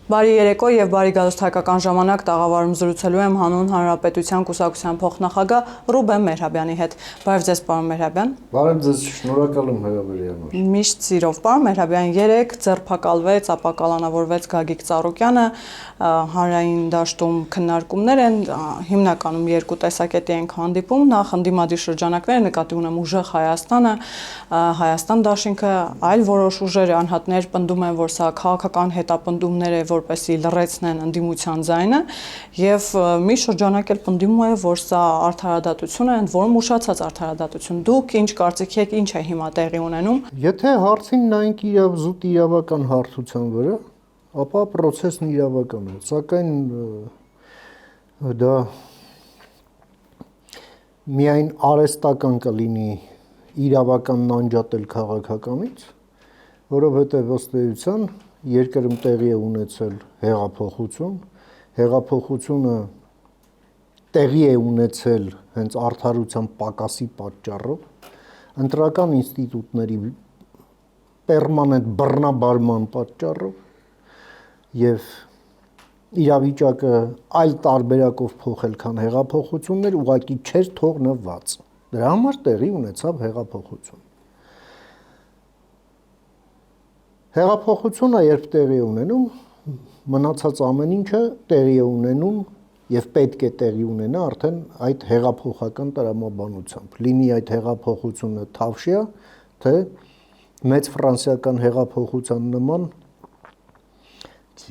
Բարի երեկո եւ բարի գալուստ հայկական ժամանակ տաղավարում զրուցելու եմ հանուն Հանրապետության կուսակցության փոխնախագահ Ռուբեն Մեհրաբյանի հետ։ Բարև ձեզ, պարոն Մեհրաբյան։ Բարև ձեզ, շնորհակալ եմ հրավերի համար։ Միշտ սիրով, պարոն Մեհրաբյան, երեք ձերբակալվեց, ապա կալանավորվեց Գագիկ Ծառուկյանը, հանրային դաշտում քննարկումներ են, հիմնականում երկու տեսակետի են հանդիպում, նախ ընդդիմադիր շրջանակները, նկատի ունեմ ուժեղ Հայաստանը, Հայաստան դաշինքը, այլ որոշ ուժեր անհատներ պնդում են, որ սա քաղաքական հետապնդումներ է, որպեսզի լռեցնեն ընդդիմության ձայնը, եւ մի շրջանակ էլ պնդում է, որ սա արդարադատություն է, ընդ որում ուշացած արդարադատություն։ Դուք ինչ կարծիք եք, ինչ է հիմա տեղի ունենում։ Եթե հարցին նայենք զուտ իրավական հարթության վրա, ապա process-ն իրավական է, սակայն դա միայն արհեստական կլինի իրավականն անջատել քաղաքականից, որովհետև ըստ էության երկրում տեղի է ունեցել հեղափոխություն, հեղափոխությունը տեղի է ունեցել հենց արդարության պակասի պատճառով, ընտրական ինստիտուտների պերմանենտ բռնաբարման պատճառով եւ իրավիճակը այլ տարբերակով փոխել, քան հեղափոխություններ ուղղակի չէր թողնված։ Դրա համար տեղի ունեցավ հեղափոխություն։ Հեղափոխությունը երբ տեղի ունենում, մնացած ամեն ինչը տեղի է ունենում եւ պետք է տեղի ունենա արդեն այդ հեղափոխական տրամաբանությամբ։ Լինի այդ հեղափոխությունը թավշյա, թե մեծ ֆրանսիական հեղափոխության նման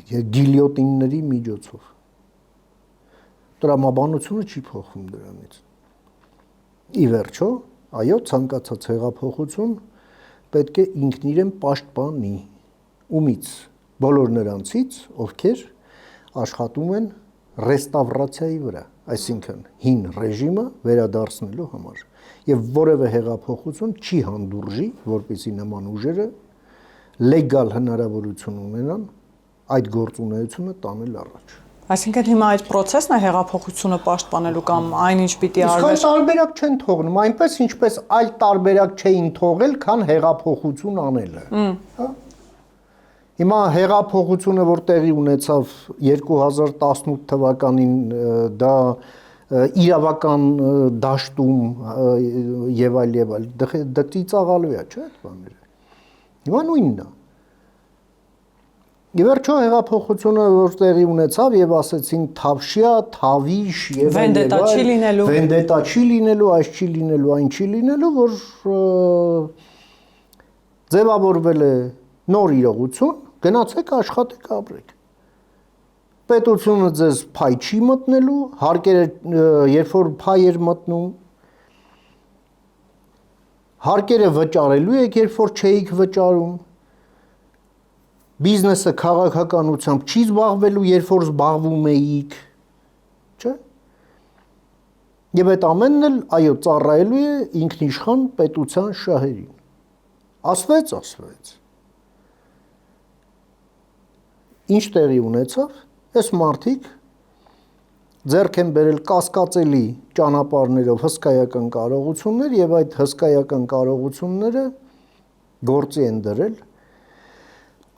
գիլյոտինների միջոցով։ Տրամաբանությունը չի փոխվում դրանից։ Ի վերջո, այո, ցանկացած հեղափոխություն պետք է ինքն իրեն պաշտպանի ումից, բոլոր նրանցից, ովքեր աշխատում են ռեստավրացիայի վրա, այսինքն հին ռեժիմը վերադարձնելու համար։ Եվ որևէ հեղափոխություն չի հանդուրժի, որպեսզի նման ուժերը լեգալ հնարավորություն ունենան այդ գործունեությունը տանել առաջ։ Այսինքն հիմա այդ process-ն է հեղափոխությունը պաշտպանելու կամ այնինչ պիտի արվի։ Իսկ տարբերակ չեն թողնում, այնպես ինչպես այլ տարբերակ չէին թողել, քան հեղափոխություն անելը։ Հա։ Հիմա հեղափոխությունը, որ տեղի ունեցավ 2018 թվականին, դա իրավական դաշտում եւ այլ, դա ծիծաղալու է, չէ՞ այդ բաները։ Հիմա նույնն է։ Ի վերջո հեղափոխությունը, որ տեղի ունեցավ եւ ասեցին թավշյա, թավիշ եւ վենդետա չի լինելու, վենդետա չի լինելու, այս չի լինելու, այն չի լինելու, որ ձևավորվել է նոր իրողություն, գնացեք աշխատեք, ապրեք։ Պետությունը ձեզ փայ չի մտնելու, հարկերը երբ որ փայ էր մտնում, հարկերը վճարելու եք, երբ որ չէիք վճարում։ Բիզնեսը քաղաքականությամբ չի զբաղվելու, երբ որ զբաղվում էիք, չէ՞։ Եվ այդ ամենն էլ, այո, ծառայելու է ինքնիշխան պետության շահերին։ Ասվեց։ Ինչ տեղի ունեցավ, այս մարդիկ ձեռք են բերել կասկածելի ճանապարհներով հսկայական կարողություններ եւ այդ հսկայական կարողությունները գործի են դրել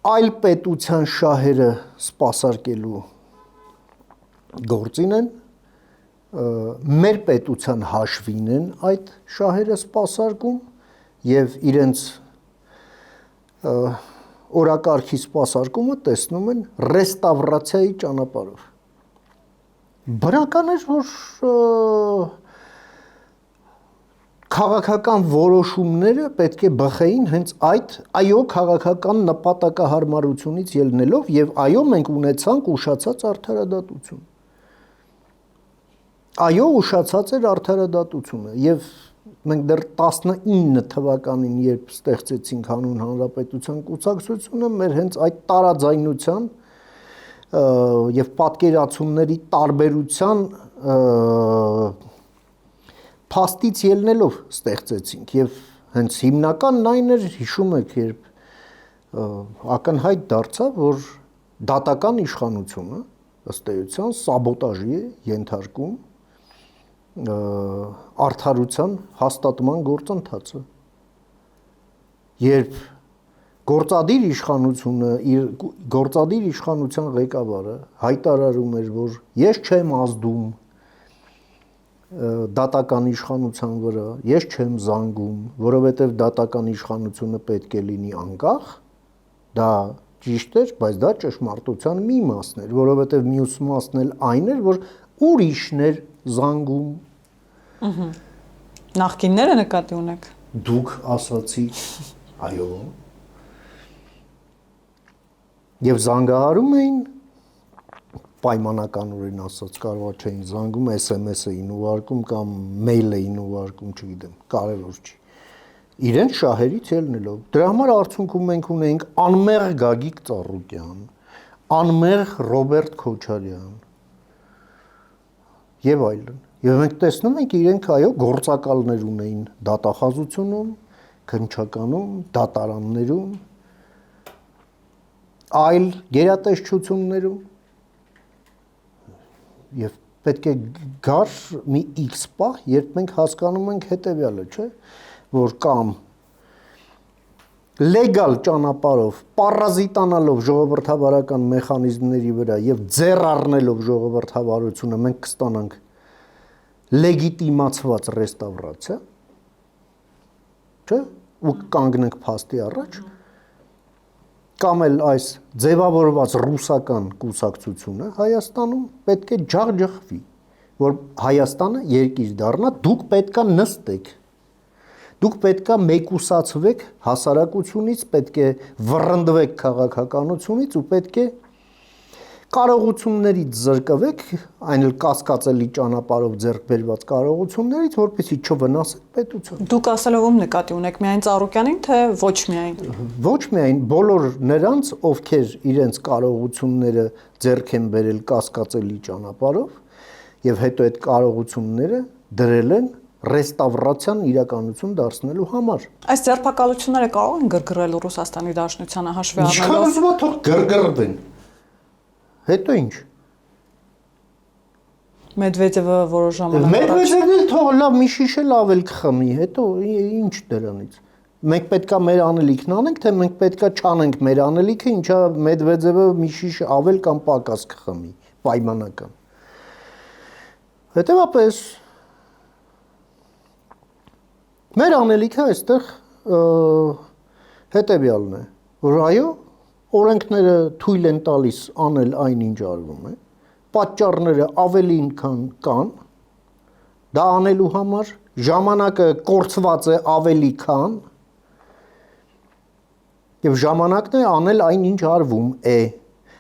այլ պետության շահերը սպասարկելու գործին են, մեր պետության հաշվին են այդ շահերը սպասարկում եւ իրենց օրակարգի սպասարկումը տեսնում են ռեստավրացիայի ճանապարհով։ Բնական է, որ քաղաքական որոշումները պետք է բխեին հենց այդ քաղաքական նպատակահարմարությունից ելնելով եւ մենք ունեցանք ուշացած արդարադատություն։ Ուշացած էր արդարադատությունը եւ մենք դեռ 19 թվականին երբ ստեղծեցինք հանուն հանրապետության կուսակցությունը, մեր հենց այդ տարաձայնության եւ պատկերացումների տարբերության փաստից ելնելով ստեղծեցինք եւ հենց հիմնականն այն էր, հիշում եք, երբ ակնհայտ դարձավ, որ դատական իշխանությունը ըստ էության սաբոտաժի է ենթարկում արդարության հաստատման գործընթացը, երբ գործադիր իշխանությունը գործադիր իշխանության ղեկավարը հայտարարում էր, որ ես չեմ ազդում դատական իշխանության վրա, ես չեմ զանգում, որովհետև դատական իշխանությունը պետք է լինի անկախ, դա ճիշտ էր, բայց դա ճշմարտության մի մասն էր, որովհետև մյուս մասն էլ այն էր, որ ուրիշն էր զանգում։ Նախկինները նկատի ունեք։ Դուք ասացիք, այո։ Եվ զանգահարում էին պայմանականորեն ասած, կարող չէին զանգում, SMS էին ուղարկում կամ մեյլ էին ուղարկում, չգիտեմ, կարևոր չի։ Իրենց շահերից ելնելով։ Դրա համար արդյունքում մենք ունենք անմեղ Գագիկ Ծառուկյան, անմեղ Ռոբերտ Քոչարյան եւ այլն։ Եվ մենք տեսնում ենք իրենք այո գործակալներ ունեին դատախազությունում, քննչականում, դատարաններում, այլ գերատեսչություններում եւ պետք է գար մի X պահ, երբ մենք հասկանում ենք հետեւյալը, չէ, որ կամ լեգալ ճանապարհով պարազիտանալով ժողովրդավարական մեխանիզմների վրա եւ ձեռ առնելով ժողովրդավարությունը մենք կստանանք լեգիտիմացված ռեստավրացիա, չէ, ու կանգնենք փաստի առաջ, կամ էլ այս ձևավորված ռուսական կուսակցությունը Հայաստանում պետք է ջախջախվի, որ Հայաստանը երկիր դառնա, դուք պետքա նստեք, դուք պետքա մեկուսացվեք հասարակությունից, պետք է վռնդվեք քաղաքականությունից ու պետք է կարողություններից զրկվեք, այն էլ կասկածելի ճանապարհով ձեռք բերված կարողություններից, որպեսզի չվնասեք պետությանը։ Դուք ասելով ում նկատի ունեք, միայն Ծառուկյանին, թե ոչ միայն։ Ոչ միայն, բոլոր նրանց, ովքեր իրենց կարողությունները ձեռք են բերել կասկածելի ճանապարհով, եւ հետո այդ կարողությունները դրել են ռեստավրացիան իրականություն դարձնելու համար։ Այս ձերբակալությունները կարող են գրգռել Ռուսաստանի Դաշնությանը հաշվի առնելով։ Ինչքան ուզում ա թող գրգռվեն։ Հետո ինչ։ Մեդվեդևը որոշ ժամանակ Մեդվեդևն էլ թող լավ մի շիշ էլ ավել կխմի, հետո ինչ դրանից։ Մենք պետքա մեր անելիքն անենք, թե մենք պետքա չանենք մեր անելիքը, ինչա Մեդվեդևը մի շիշ ավել կամ պակաս կխմի, պայմանական։ Հետևաբար մեր անելիքը այստեղ հետևյալն է, որ այո, օրենքները թույլ են տալիս անել այն, ինչ արվում է, պատճառները ավելին քան կան, դա անելու համար ժամանակը կորցված է ավելի քան, եւ ժամանակն է անել այն, ինչ արվում է։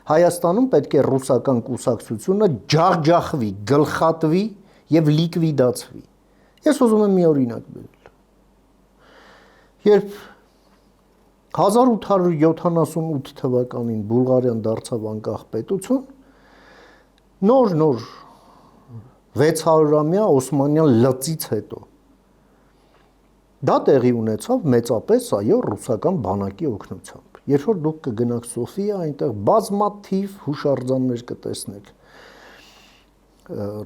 Հայաստանում պետք է ռուսական կուսակցությունը ջախջախվի, գլխատվի եւ լիկվիդացվի։ Ես ուզում եմ մի օրինակ բերել։ Երբ 1878 թվականին Բուլղարիան դարձավ անկախ պետություն, նոր 600-ամյա Օսմանյան լծից հետո դա տեղի ունեցավ մեծապես այո ռուսական բանակի օգնությամբ։ Երբ որ դուք կգնաք Սոֆիա, այնտեղ բազմաթիվ հուշարձաններ կտեսնեք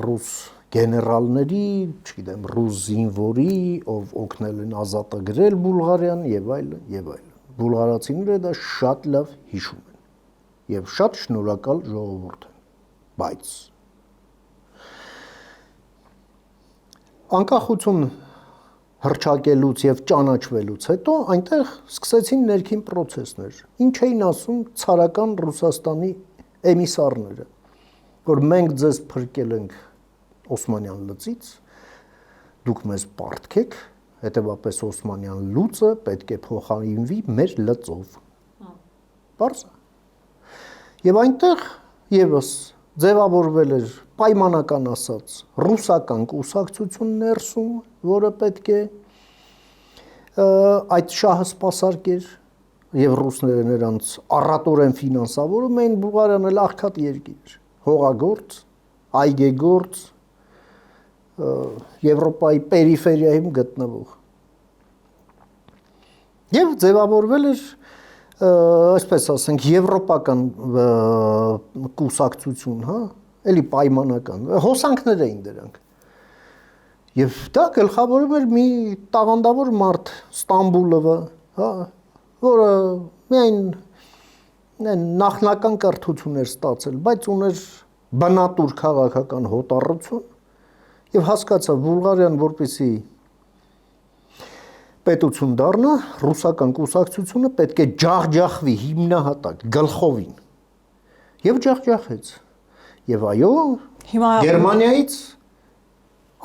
ռուս գեներալների, չգիտեմ, ռուս զինվորի, ով օգնել են ազատագրել Բուլղարիան եւ այլն եւ այլն։ Բուլղարացիները դա շատ լավ հիշում են եւ շատ շնորհակալ ժողովուրդ են, բայց անկախություն հռչակելուց եւ ճանաչվելուց հետո այնտեղ սկսեցին ներքին պրոցեսներ։ Ինչ էին ասում ցարական Ռուսաստանի էմիսարները, որ մենք ձեզ փրկել ենք Օսմանյան լծից, դուք մեզ պարտքեք, հետևապես Օսմանյան լուծը պետք է փոխարինվի մեր լծով։ Պարզ է։ Եվ այնտեղ եւս ձևավորվել էր պայմանական ասած ռուսական կուսակցություն ներսում, որը պետք է այդ շահը սպասարկեր եւ ռուսները նրանց առատորեն ֆինանսավորում էին, Բուլղարիան էլ աղքատ երկիր, հողագործ, այգեգործ, Եվրոպայի պերիֆերիայում գտնվող։ Եվ ձևավորվել էր, այսպես ասենք, եվրոպական կուսակցություն, հա, էլի պայմանական, հոսանքներ էին դրանք։ Եվ դա գլխավորում էր մի տաղանդավոր մարդ Ստամբուլովը, հա, որը միայն նախնական կրթություններ ստացել, բայց ուներ բնատուր քաղաքական հոտառություն եւ հասկացավ Բուլղարիան որպեսի պետություն դառնա, ռուսական կուսակցությունը պետք է ջախջախվի հիմնահատակ գլխովին։ Եվ ջախջախեց։ Եվ այո, Գերմանիայից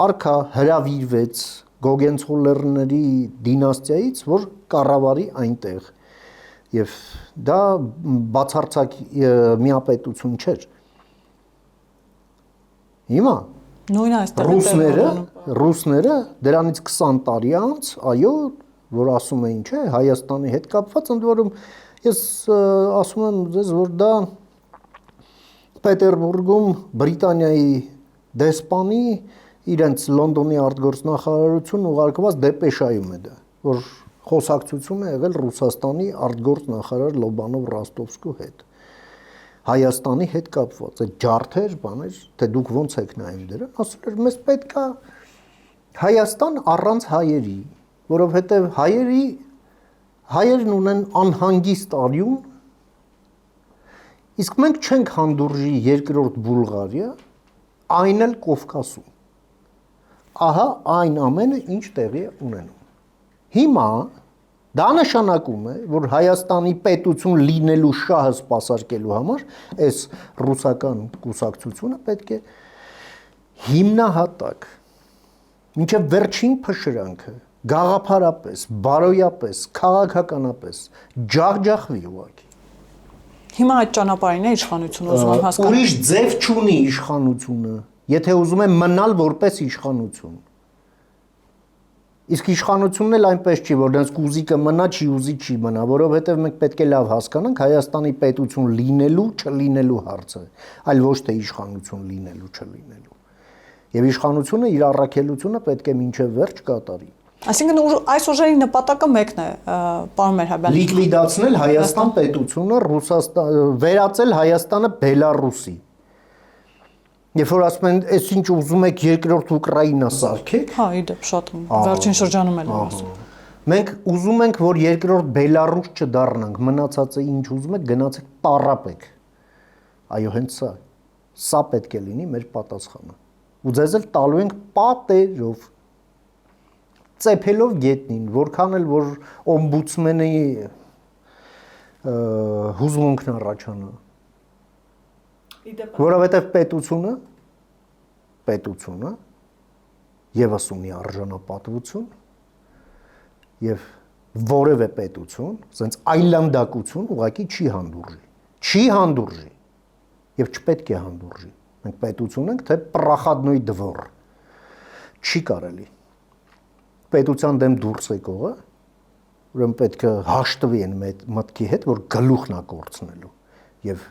արքա հրավիրվեց Գոգենցոլերների դինաստիայից, որ կառավարի այնտեղ։ Եվ դա բացարձակ միապետություն չէր։ Հիմա նույնը այստեղ ռուսները դրանից 20 տարի անց, այո, որ ասում էին, չէ, Հայաստանի հետ կապված, ընդ որում ես ասում եմ ձեզ, որ դա Պետերբուրգում Բրիտանիայի դեսպանի իրենց Լոնդոնի արտգործնախարարություն ուղարկված դեպեշայում է դա, որ խոսակցություն է եղել Ռուսաստանի արտգործնախարար Լոբանով Ռոստովսկու հետ։ Հայաստանի հետ կապված այդ ջարդեր, բաներ, թե դուք ոնց եք նայում դրան, ասել էր մեզ պետքա Հայաստան առանց հայերի, որովհետև հայերն ունեն անհանգիստ արյուն, իսկ մենք չենք հանդուրժի երկրորդ Բուլղարիա, այն էլ Կովկասում։ Ահա այն ամենը ինչ տեղի է ունենում։ Հիմա դա նշանակում է, որ Հայաստանի պետություն լինելու շահը սպասարկելու համար այս ռուսական կուսակցությունը պետք է հիմնահատակ մինչև վերջին փշրանքը գաղափարապես, բարոյապես, քաղաքականապես ջախջախվի ուղղակի։ Հիմա այդ ճանապարհին է իշխանությունը ուզում հասկանալ։ Ուրիշ ձև չունի իշխանությունը, եթե ուզում է մնալ որպես իշխանություն։ Իսկ իշխանությունն էլ այնպես չի, որ դրանց կուզիկը մնա, չի ուզի չի մնա, որովհետև մենք պետք է լավ հասկանանք Հայաստանի պետություն լինելու, չլինելու հարցը, այլ ոչ թե իշխանություն լինելու, չլինելու։ Եվ իշխանությունը իր առաքելությունը պետք է մինչև վերջ կատարի։ Այսինքն այս ուժերի նպատակը մեկն է, պարոն Մերհաբյան։ Լիկվիդացնել Հայաստան պետությունը, վերածել Հայաստանը Բելարուսի։ Երբ որ ասում են, այս ինչ ուզում եք երկրորդ Ուկրաինա սարքեք։ Հա, իդեպ շատ վերջին շրջանում էլ ասում։ Մենք ուզում ենք, որ երկրորդ Բելարուս չդառնանք, մնացածը ինչ ուզում եք, գնացեք պարապեք։ Այո, հենց սա։ Սա պետք է լինի մեր պատասխանը։ Ու ձեզ էլ տալու ենք պատերով, ծեփելով գետնին, որքան էլ որ օմբուդսմենի հուզմունքն առաջանա։ Որովհետև պետությունը եւս ունի արժանապատվություն եւ որևէ պետություն, ասենց այլանդակություն ուղղակի չի հանդուրժի եւ չպետք է հանդուրժի։ Մենք պետություն ենք, թե պրախադնոյ դվոր։ Չի կարելի։ Պետության դեմ դուրս եկողը, ուրեմն պետք է հաշտվի այն մտքի հետ, որ գլուխն է կորցնելու եւ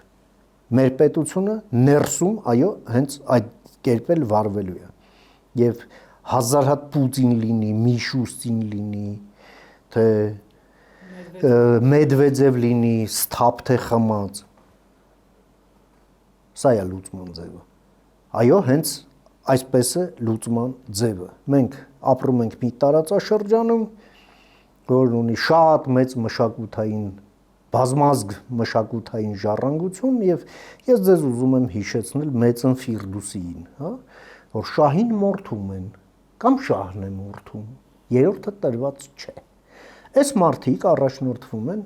մեր պետությունը ներսում, այո, հենց այդ կերպ էլ վարվելու է։ Եվ հազար հատ Պուտին լինի, Միշուստին լինի, թե Մեդվեդև լինի, Սթափ թե խմած։ Սա է լուծման ձևը։ Այո, հենց այսպես է լուծման ձևը։ Մենք ապրում ենք մի տարածաշրջանում, որն ունի շատ մեծ մշակութային բազմազգ մշակութային ժառանգություն եւ ես ձեզ ուզում եմ հիշեցնել մեծն Ֆիրդուսիին, հա, որ շահին մորթում են կամ շահն է մորթում, երրորդը տրված չէ։ Այս մարդիկ առաջնորդվում են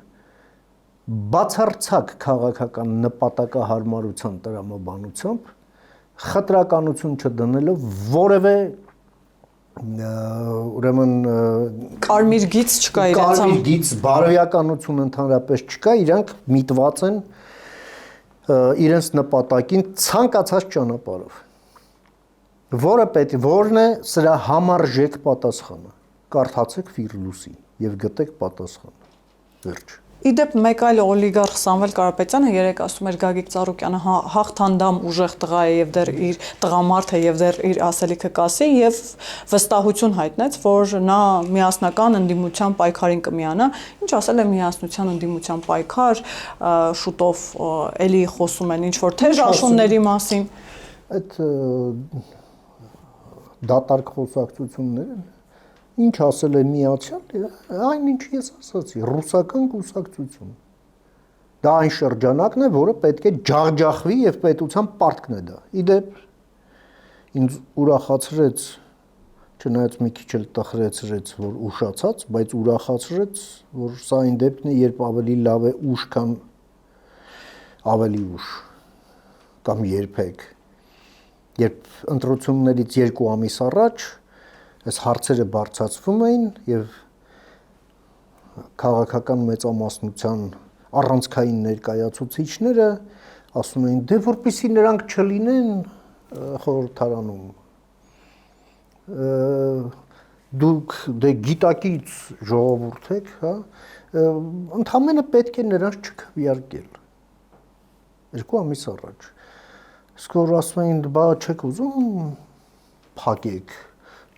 բացարձակ քաղաքական նպատակահարմարության տրամաբանությամբ, խտրականություն չդնելով որևէ ուրեմն կարմիր գիծ չկա իրենց կարմիր գիծ բարոյականություն ընդհանրապես չկա, իրանք միտված են իրենց նպատակին ցանկացած ճանապարհով։ Որն է սրա համարժեք պատասխանը։ Կարդացեք Ֆիրդուսի եւ գտեք պատասխանը։ Վերջ։ Իդեպ մեկ այլ օլիգարխ Սամվել Կարապետյանը երեք ասում էր Գագիկ Ծառուկյանը հաղթանդամ ուժեղ տղա է եւ դեռ իր տղամարդ է եւ դեռ իր ասելիքը կասի եւ վստահություն հայտնեց, որ նա միասնական ընդդիմության պայքարին կմիանա, ինչ ասել է միասնության ընդդիմության պայքար, շուտով էլի խոսում են ինչ որ թեժ աշունների մասին։ Այդ դատարկ խոսակցությունները Ինչ ասել է Միացյալ, այնինչ ես ասացի, ռուսական կուսակցություն։ Դա այն շրջանակն է, որը պետք է ջախջախվի եւ պետության պարտքն է դա։ Իդեպ ինձ ուրախացրեց, չնայած մի քիչ էլ տխրեցրեց, որ ուշացած, բայց ուրախացրեց, որ սա այն դեպքն է, երբ ավելի լավ է ուշ, քան ավելի ուշ կամ երբեք։ Երբ ընտրություններից 2 ամիս առաջ այս հարցերը բարձրացվում էին եւ քաղաքական մեծամասնության առանցքային ներկայացուցիչները ասում էին, դե որպեսի նրանք չլինեն խորհրդարանում, դուք դե գիտակից ժողովուրդ եք, հա, ընդհանրապես պետք է նրանց չքվեարկել 2 ամիս առաջ։ Իսկ որ ասում էին, բա չեք ուզում փակեք,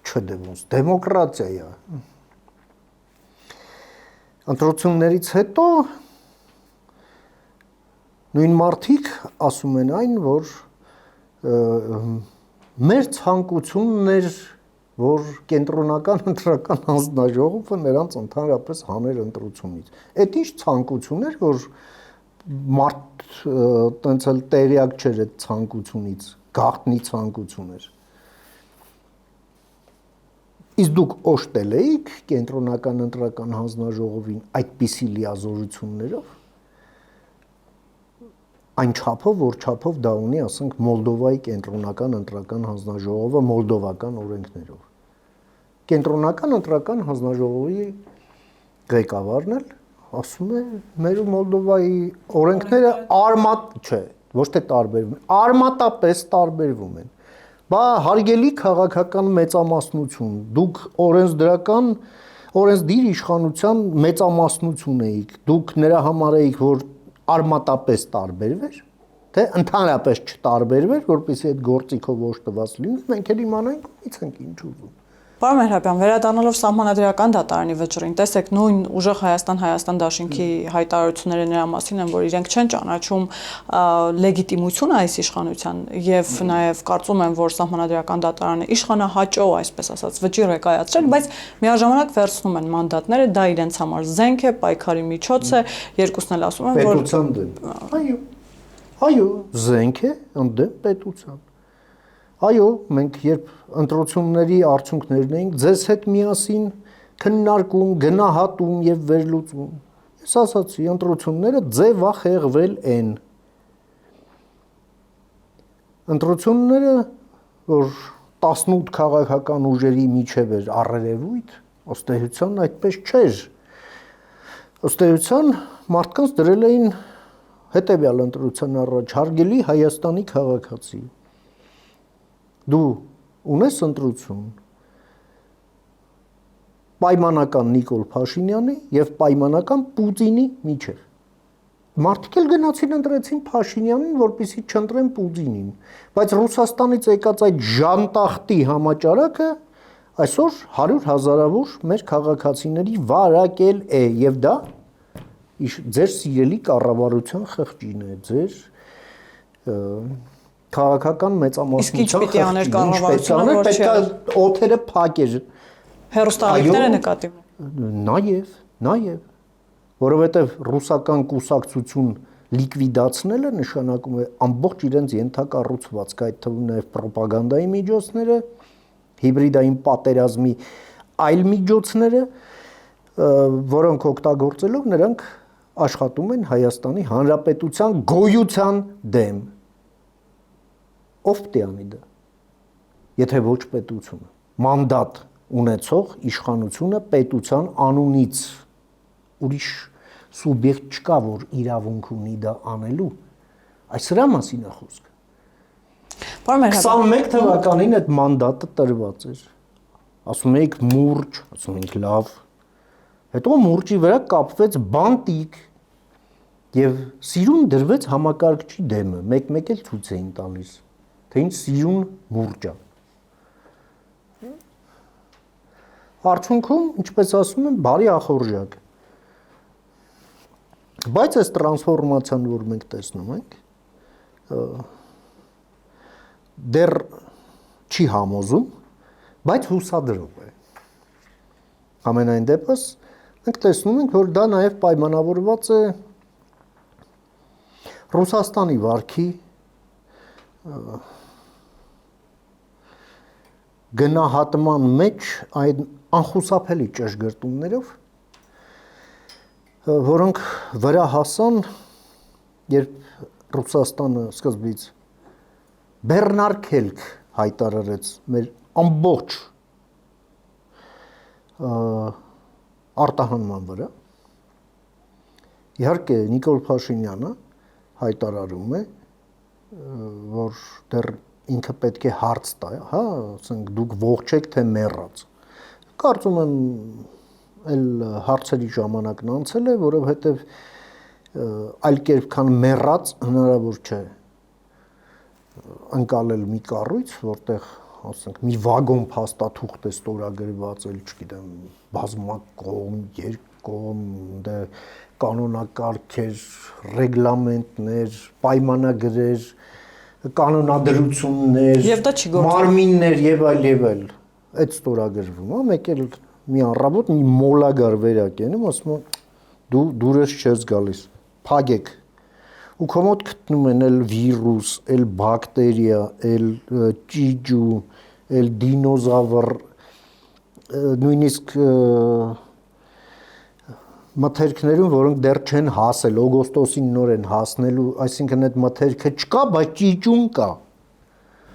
չդե ոնց դեմոկրատիա է։ Ընտրություններից հետո նույն մարդիկ ասում են այն, որ մեր ցանկությունն էր, որ կենտրոնական ընտրական հանձնաժողովը նրանց ընդհանրապես հաներ ընտրությունից։ Այդ ինչ ցանկություն էր, որ մարդ տենց էլ տեղյակ չէր այդ ցանկությունից, գաղտնի ցանկություն էր։ Իսկ դուք օժտել էիք կենտրոնական ընտրական հանձնաժողովին այդպիսի լիազորություններով, այն չափով, որ չափով դա ունի, ասենք, Մոլդովայի կենտրոնական ընտրական հանձնաժողովը մոլդովական օրենքներով։ Կենտրոնական ընտրական հանձնաժողովի ղեկավարն էլ ասում է, մեր Մոլդովայի օրենքները ոչ թե տարբերվում են, արմատապես տարբերվում են։ Բա հարգելի քաղաքական մեծամասնություն, դուք օրենսդիր իշխանության մեծամասնություն էիք, դուք նրա համար էիք, որ արմատապես տարբերվեր, թե ընդհանրապես չտարբերվեր, որպեսզի այդ գործիքով օժտված լինի, մենք էլ իմանանք, ից ենք ինչ ուզում։ Պարոն Մեհրաբյան, վերադառնալով սահմանադրական դատարանի վճռին, տեսեք, նույն ուժեղ Հայաստան դաշինքի հայտարարությունները նրա մասին են, որ իրենք չեն ճանաչում լեգիտիմությունը այս իշխանության եւ նաեւ կարծում են, որ սահմանադրական դատարանը իշխանահաճո, այսպես ասած, վճիռ է կայացրել, բայց միաժամանակ վերցնում են մանդատները, դա իրենց համար զենք է, պայքարի միջոց է, երկուսն էլ ասում են, որ պետության դեմ։ Այո, զենք է ընդդեմ պետության։ Այո, մենք երբ ընտրությունների արդյունքներն էինք ձեզ հետ միասին քննարկում, գնահատում եւ վերլուծում։ Ես ասացի, ընտրությունները ձևա խեղվել են։ Ընտրությունները, որ 18 քաղաքական ուժերի միջև էր առերևույթ, ըստ էության այդպես չէր։ Ըստ էության մարդկանց դրել էին հետեւյալ ընտրության առաջ հարգելի Հայաստանի քաղաքացի։ Դու ունես ընտրություն պայմանական Նիկոլ Փաշինյանի եւ պայմանական Պուտինի միջև։ Մարդիկ էլ գնացին ընտրեցին Փաշինյանին, որպեսզի չընտրեն Պուտինին, բայց Ռուսաստանից եկած այդ ժանտախտի համաճարակը այսօր 100,000-ավոր մեր քաղաքացիների վարակել է եւ դա ձեր սիրելի կառավարության խղճին է, ձեր քաղաքական մեծամասնության խղճին, պետք է օթերը փակեր։ հերոստատիկները նկատի Նաեւ, որովհետեւ ռուսական կուսակցություն լիկվիդացնելը նշանակում է ամբողջ իրենց ենթակառուցվածքը, այդ թվում նաեւ ռոպագանդայի միջոցները, հիբրիդային պատերազմի այլ միջոցները, որոնք օգտագործելով նրանք աշխատում են Հայաստանի Հանրապետության գոյության դեմ։ Ով պետք է անի դա։ Եթե ոչ պետությունը, մանդատ ունեցող իշխանությունը պետության անունից ուրիշ սուբյեկտ չկա, որ իրավունք ունի դա անելու։ Այս սրա մասին է խոսքը։ Պարոն Մեհրաբյան, 21 թվականին այդ մանդատը տրված էր։ Ասում եք մուրճ, ասում ենք լավ։ Հետո մուրճի վրա կապվեց բանտիկ եւ սիրուն դրվեց համակարգչի դեմը, մեկ-մեկ էլ ցույց էին տալիս, թե ինչ սիրուն մուրճ է։ Արդյունքում, ինչպես ասում են, բարի ախորժակ։ Բայց այս տրանսֆորմացիան, որ մենք տեսնում ենք, դեռ չի համոզում, բայց հուսադրող է։ Ամենայն դեպս մենք տեսնում ենք, որ դա նաև պայմանավորված է Ռուսաստանի վարքի գնահատման մեջ այդ անխուսափելի ճշգրտումներով, որոնք վրա հասան, երբ Ռուսաստանը սկզբից բեռնարկելք հայտարարեց մեր ամբողջ արտահանման վրա, իհարկե Նիկոլ Փաշինյանը հայտարարում է, որ դեռ ինքը պետք է հարց տա, հա, ասենք դուք ողջ եք թե մեռած։ Կարծում եմ այլ հարցերի ժամանակն անցել է, որովհետև այլ կերպ քան մեռած հնարավոր չէ ընկալել մի կառույց, որտեղ ասենք մի վագոն փաստաթուղթ է ստորագրված, էլ չգիտեմ, բազմակողմ, երկկողմ, դե կանոնակարգեր, ռեգլամենտներ, պայմանագրեր, կանոնադրություններ, Եվ դա չի գործում։ մարմիններ եւ այլ, այդ ստորագրվում է, մեկ էլ մի առավոտ մի մոլագար վերակ ենում, ասում է դու դուրս չես գալիս, փագեք։ Ու քո մոտ գտնում են էլ վիրուս, էլ բակտերիա, էլ ճիճու, էլ դինոզավր, նույնիսկ մթերքներում, որոնք դեռ չեն հասել, օգոստոսին նոր են հասնելու, այսինքն այդ մթերքը չկա, բայց ճիճուն կա։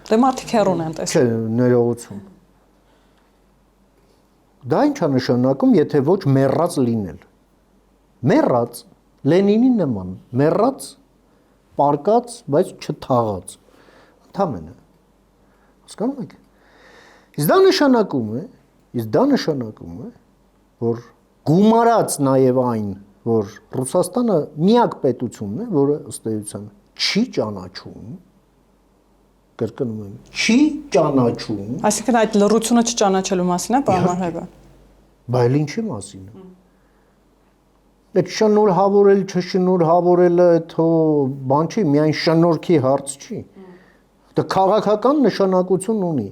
Դե մարդիկ հեռուն են տեսել։ Չէ, ներողություն։ Դա ինչ է նշանակում, եթե ոչ մեռած լինել։ Մեռած, Լենինի նման, մեռած, պարկած, բայց չթաղած։ Ընդհանրապես։ Հասկանում եք։ Իսկ դա նշանակում է, որ գումարած նաև այն, որ Ռուսաստանը միակ պետությունն է, որը ըստ էության չի ճանաչում, կրկնում եմ, չի ճանաչում։ Այսինքն այդ լռությունը չճանաչելու մասին է, պարոն Մարհեգան։ Բայց ինչի մասին է։ Այդ շնորհավորել, չշնորհավորելը այդ բան չի, միայն շնորհքի հարց չի։ Դա քաղաքական նշանակություն ունի։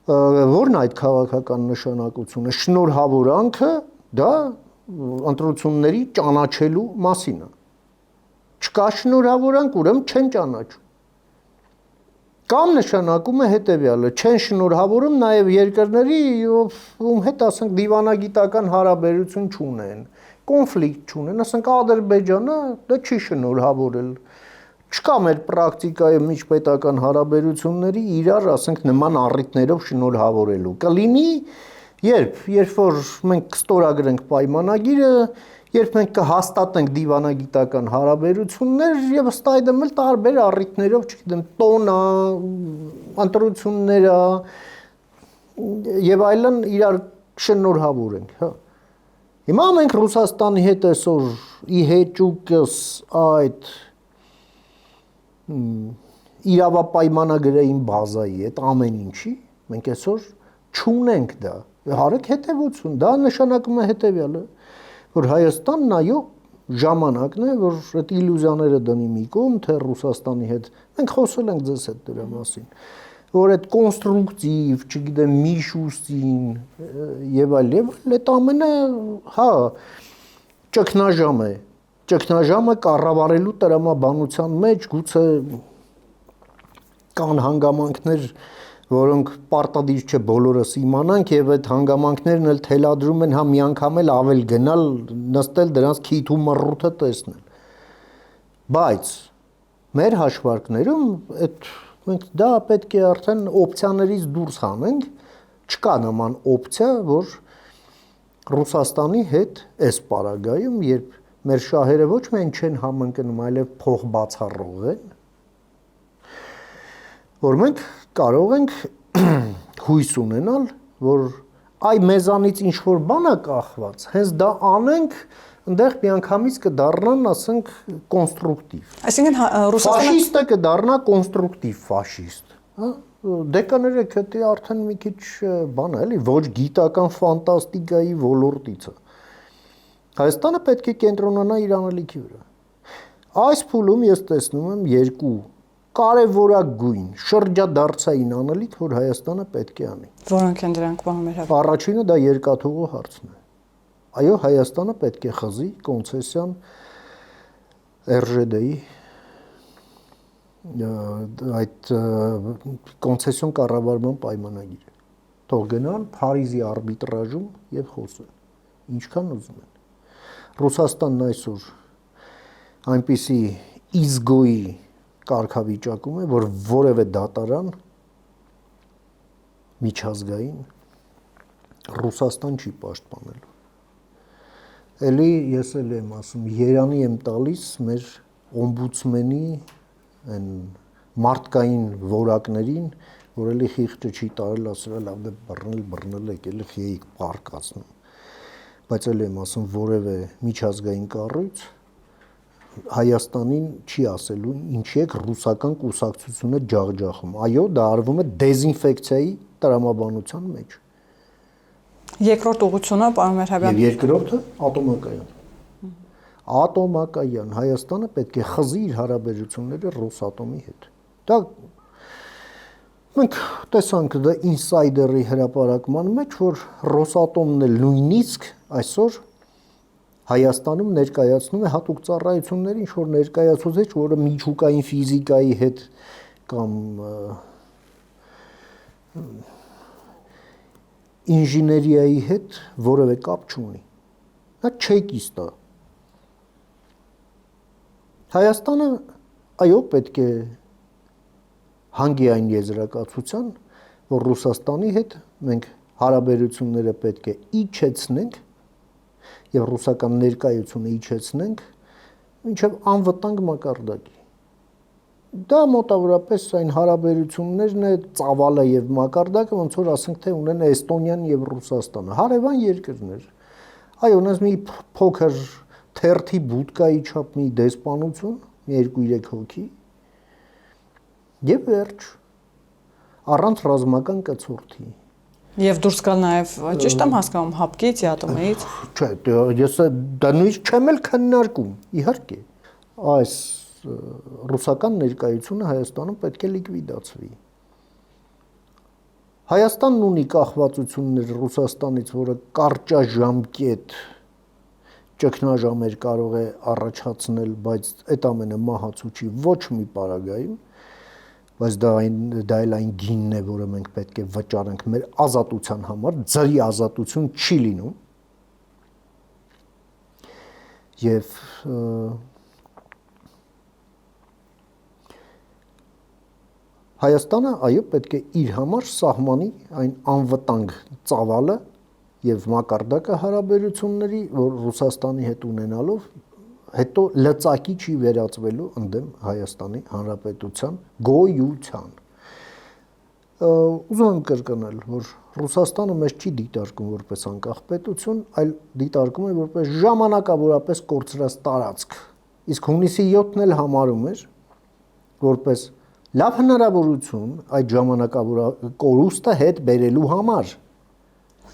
Որն է այդ քաղաքական նշանակությունը։ Շնորհավորանքը դա ընտրությունների ճանաչելու մասին է։ Չկա շնորհավորանք, ուրեմն չեն ճանաչում։ Կամ նշանակում է հետևյալը, չեն շնորհավորում նաև երկրների, ում հետ ասենք դիվանագիտական հարաբերություն չունեն, կոնֆլիկտ չունեն, ասենք Ադրբեջանը դա չի շնորհավորել։ Չկա մեր պրակտիկայում միջպետական հարաբերությունների իրար, ասենք նման առիթներով շնորհավորելու։ Կլինի երբ որ մենք կստորագրենք պայմանագիրը, երբ մենք կհաստատենք դիվանագիտական հարաբերություններ եւ ըստ այդմ էլ տարբեր առիթներով, չգիտեմ, տոնա, ընտրությունները եւ այլն իրար շնորհավորենք, հա։ Հիմա մենք Ռուսաստանի հետ այսօր ի հեճուկս այդ իրավապայմանագրային բազայի այդ ամեն ինչի մենք այսօր չունենք դա։ Հարկ հետևություն, դա նշանակում է հետևյալը, որ Հայաստանն այո ժամանակն է, որ այդ իլյուզիաները դնի մի կողմ, թե Ռուսաստանի հետ մենք խոսել ենք ձեզ հետ դրա մասին, որ այդ կոնստրուկտիվ, չգիտեմ, Միշուստին եւ այլ, այդ ամենը, հա, ճգնաժամ է։ Ճգնաժամը կառավարելու տրամաբանության մեջ գուցե կան հանգամանքներ, որոնք պարտադիր չէ բոլորս իմանանք եւ այդ հանգամանքներն էլ թելադրում են հա մի անգամ էլ ավել գնալ, նստել դրանց քիթ ու մռութը տեսնել։ Բայց մեր հաշվարկներում այդ մենք դա պետք է արդեն օպցիաներից դուրս հանենք, չկա նման օպցիա, որ Ռուսաստանի հետ այս պարագայում, երբ մեր շահերը ոչ միայն չեն համընկնում, այլև փոխբացառող են, որ մենք կարող ենք հույս ունենալ, որ այ մեզանից ինչ որ բան է կախված, հենց դա անենք, այնտեղ միանգամից կդառնան, ասենք, կոնստրուկտիվ։ Այսինքն Ռուսաստանը Ֆաշիստը կդառնա կոնստրուկտիվ ֆաշիստ, հա։ Դե կներեք, դա արդեն մի քիչ բան է, էլի, ոչ գիտական ֆանտաստիկայի ոլորտից է։ Հայաստանը պետք է կենտրոնանա իր անելիքի վրա։ Այս փուլում ես տեսնում եմ երկու կարևորագույն շրջադարձային անելիք, որ Հայաստանը պետք է անի։ Որոնք են դրանք, պարոն Մերհաբյան։ Առաջինը դա երկաթուղու հարցն է։ Այո, Հայաստանը պետք է խզի կոնցեսիոն RЖD-ի այդ կոնցեսիոն կառավարման պայմանագիրը։ Թող գնան Փարիզի արբիտրաժում եւ խոսեն։ Ինչքան ուզում են։ Ռուսաստանն այսօր այնպիսի իզգոյի կարգավիճակում է, որ որևէ դատարան միջազգային Ռուսաստան չի պաշտպանելու։ Էլի ես էլ եմ ասում, երանի եմ տալիս մեր օմբուդսմենի այն մարդկային որակներին, որ էլի խիղճը չի տարել, ասել լավ դե բռնել եկել խիեիք պարկացնում։ Բայց էլ եմ ասում, որևէ միջազգային կառույց Հայաստանին չի ասելու ինչի եք ռուսական կուսակցությունը ջախջախում։ Այո, դա արվում է դեզինֆեկցիայի տրամաբանության մեջ։ Երկրորդ ուղղությունը, պարոն Մերհաբյան։ Եվ երկրորդը ատոմակայան։ Ատոմակայան Հայաստանը պետք է խզի իր հարաբերությունները Ռոսատոմի հետ։ Դա մենք տեսանք դա ինսայդերի հրապարակման մեջ, որ Ռոսատոմն է նույնիսկ այսօր Հայաստանում ներկայացնում է հատուկ ծառայություններ, ինչ որ ներկայացուցիչ, որը միջուկային ֆիզիկայի հետ կամ ինժեներիայի հետ որևէ կապ չունի։ Դա չեկիստ է։ Հայաստանը այո պետք է հանգի այն եզրակացության, որ Ռուսաստանի հետ մենք հարաբերությունները պետք է իջեցնենք եւ ռուսական ներկայությունը իջեցնենք մինչեւ անվտանգ մակարդակի։ Դա մոտավորապես այն հարաբերություններն է ծավալը եւ մակարդակը, ոնց որ ասենք թե ունեն Էստոնիան եւ Ռուսաստանը, հարևան երկրներ։ Այո, ունես մի փոքր թերթի բուդկայի չափ մի դեսպանություն, 2-3 հոգի եւ վերջ առանց ռազմական կցորդի։ Եվ դուրս գալ նաև, ճիշտ եմ հասկանում, հապկից, յատոմից։ Չէ, ես դա նույնիսկ չեմ էլ քննարկում, իհարկե։ Այս ռուսական ներկայությունը Հայաստանում պետք է լիկվիդացվի։ Հայաստանն ունի կախվածություններ Ռուսաստանից, որը կարճաժամկետ ճգնաժամեր կարող է առաջացնել, բայց այդ ամենը մահացու չի ոչ մի պարագայում, բայց դա էլ այն գինն է, որը մենք պետք է վճարենք մեր ազատության համար, ձրի ազատություն չի լինում։ Եվ Հայաստանը այո պետք է իր համար սահմանի այն անվտանգ ծավալը եւ մակարդակը հարաբերությունների, որ Ռուսաստանի հետ ունենալով հետո լծակի չի վերածվելու ընդդեմ Հայաստանի Հանրապետության գոյության։ Ուզում եմ կրկնել, որ Ռուսաստանը մեզ չի դիտարկում որպես անկախ պետություն, այլ դիտարկում է որպես ժամանակավորապես կորցրած տարածք։ Իսկ հունիսի 7-ն էլ համարում էր որպես լավ հնարավորություն այդ ժամանակավոր կորուստը հետ բերելու համար։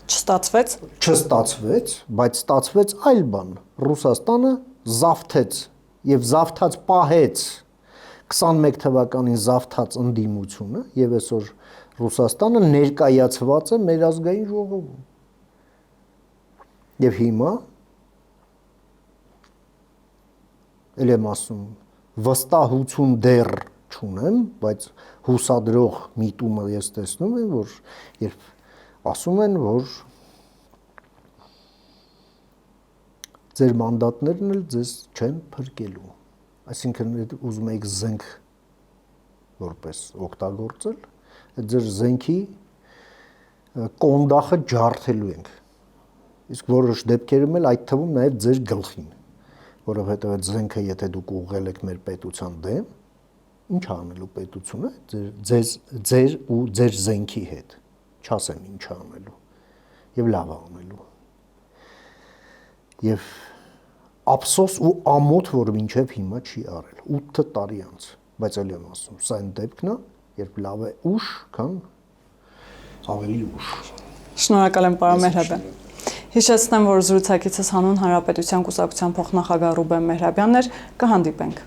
Չստացվեց։ Չստացվեց, բայց ստացվեց այլ բան։ Ռուսաստանը զավթեց եւ զավթած պահեց 21 թվականին զավթած ընդդիմությունը եւ այսօր Ռուսաստանը ներկայացված է մեր ազգային ժողովում։ Եվ հիմա ել եմ ասում վստահություն դեռ չունեմ, բայց հուսադրող միտումը ես տեսնում եմ, որ երբ ասում են, որ ձեր մանդատներն էլ ձեզ չեն փրկելու։ Այսինքն ուզում եք զենք որպես օգտագործել, այդ ձեր զենքի կոնդախը ջարդելու ենք։ Իսկ որոշ դեպքերում էլ այդ թվում նաև ձեր գլխին, որովհետև այդ զենքը եթե դուք ուղղել եք մեր պետության դեմ, ինչ անելու պետությունը ձեր ու ձեր զենքի հետ, չասեմ ինչ անելու եւ լավ անելու։ Եվ ափսոս ու ամոթ, որ մինչև հիմա չի արել 8 տարի անց, բայց էլ եմ ասում, սա այն դեպքն է, երբ լավ է ուշ, քան ավելի ուշ։ Շնորհակալ եմ, պարոն Մերհաբյան։ Հիշեցնեմ, որ զրուցակիցս հանուն Հանրապետության կուսակցության փոխնախագահ Ռուբեն Մեհրաբյանն էր, կհանդիպենք։